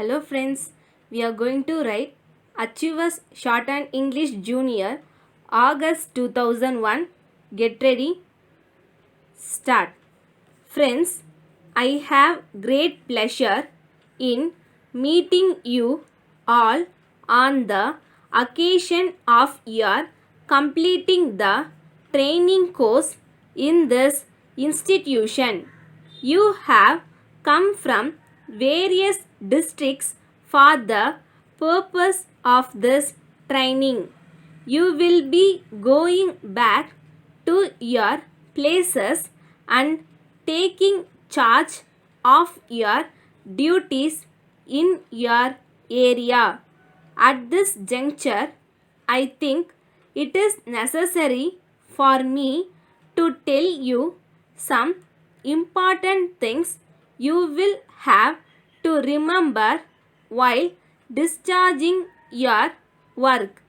Hello friends, we are going to write Achievers Shorthand English Junior August 2001. Get ready, start. Friends, I have great pleasure in meeting you all on the occasion of your completing the training course in this institution. You have come from various districts for the purpose of this training. You will be going back to your places and taking charge of your duties in your area. At this juncture, I think it is necessary for me to tell you some important things you will have to remember while discharging your work.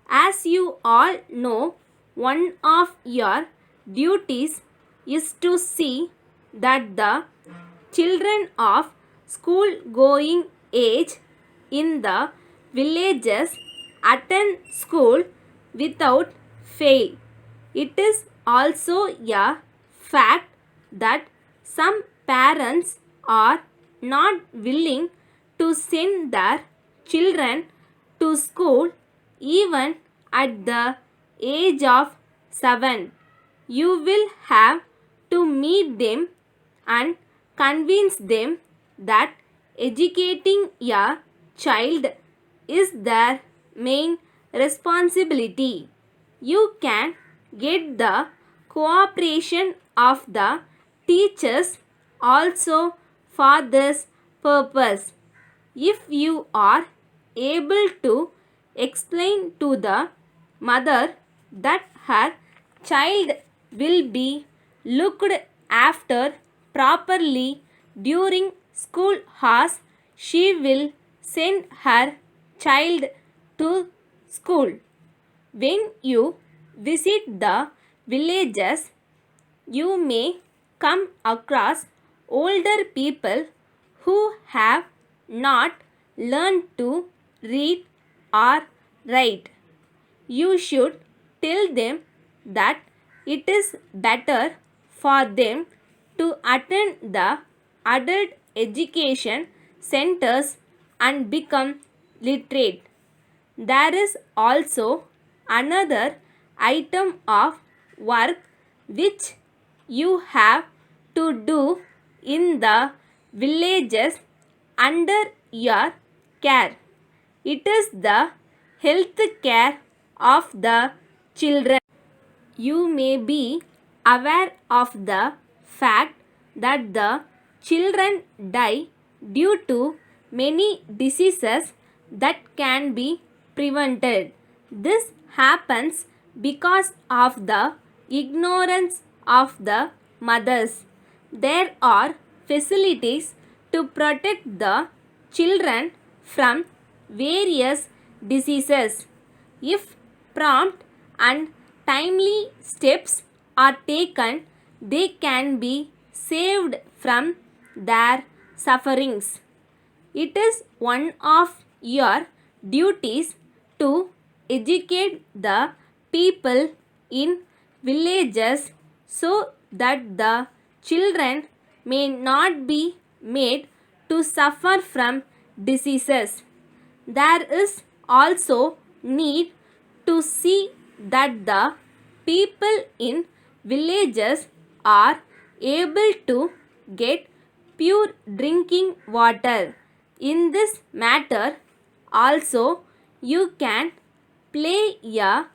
As you all know, one of your duties is to see that the children of school going age in the villages attend school without fail. It is also a fact that some parents are not willing to send their children to school even at the age of 7. You will have to meet them and convince them that educating a child is their main responsibility. You can get the cooperation of the teachers also for this purpose. If you are able to explain to the mother that her child will be looked after properly during school hours, she will send her child to school. When you visit the villages, you may come across older people who have not learned to read or write. You should tell them that it is better for them to attend the adult education centers and become literate. There is also another item of work which you have to do in the villages under your care. It is the health care of the children. You may be aware of the fact that the children die due to many diseases that can be prevented. This happens because of the ignorance of the mothers. There are facilities to protect the children from various diseases. If prompt and timely steps are taken, they can be saved from their sufferings. It is one of your duties to educate the people in villages so that the children may not be made to suffer from diseases. There is also need to see that the people in villages are able to get pure drinking water. In this matter, also you can play a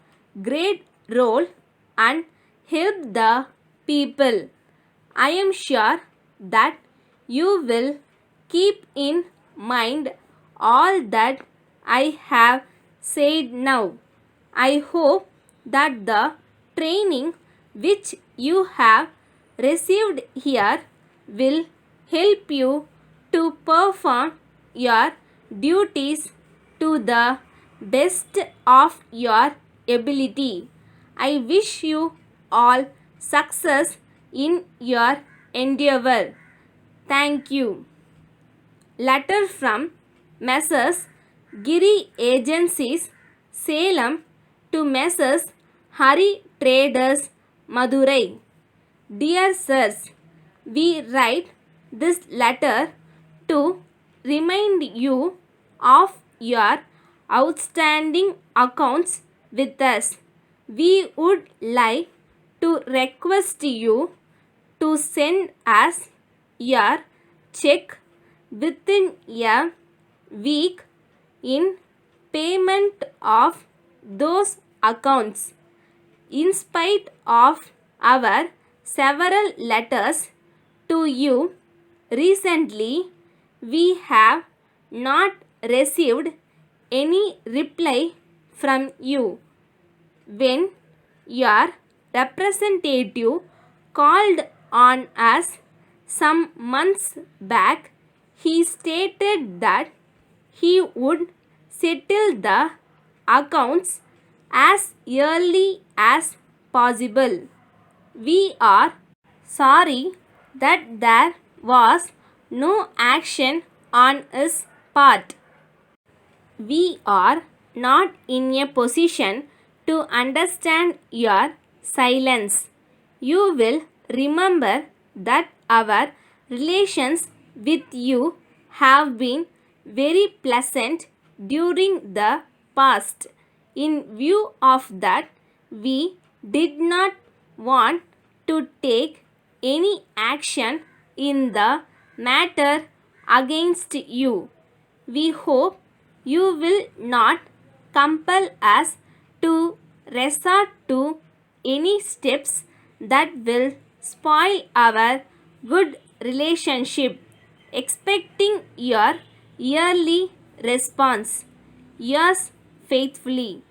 great role and help the people. I am sure that you will keep in mind all that I have said now. I hope that the training which you have received here will help you to perform your duties to the best of your ability. I wish you all success in your endeavor. Thank you. Letter from Messrs. Giri Agencies, Salem to Messrs. Hari Traders, Madurai. Dear Sirs, we write this letter to remind you of your outstanding accounts with us. We would like to request you to send us your check within a week in payment of those accounts. In spite of our several letters to you recently, we have not received any reply from you. When your representative called on us some months back, he stated that he would settle the accounts as early as possible. We are sorry that there was no action on his part. We are not in a position to understand your silence. You will remember that our relations with you have been very pleasant during the past. In view of that, we did not want to take any action in the matter against you. We hope you will not compel us to resort to any steps that will spoil our good relationship. Expecting your yearly response. Yours faithfully.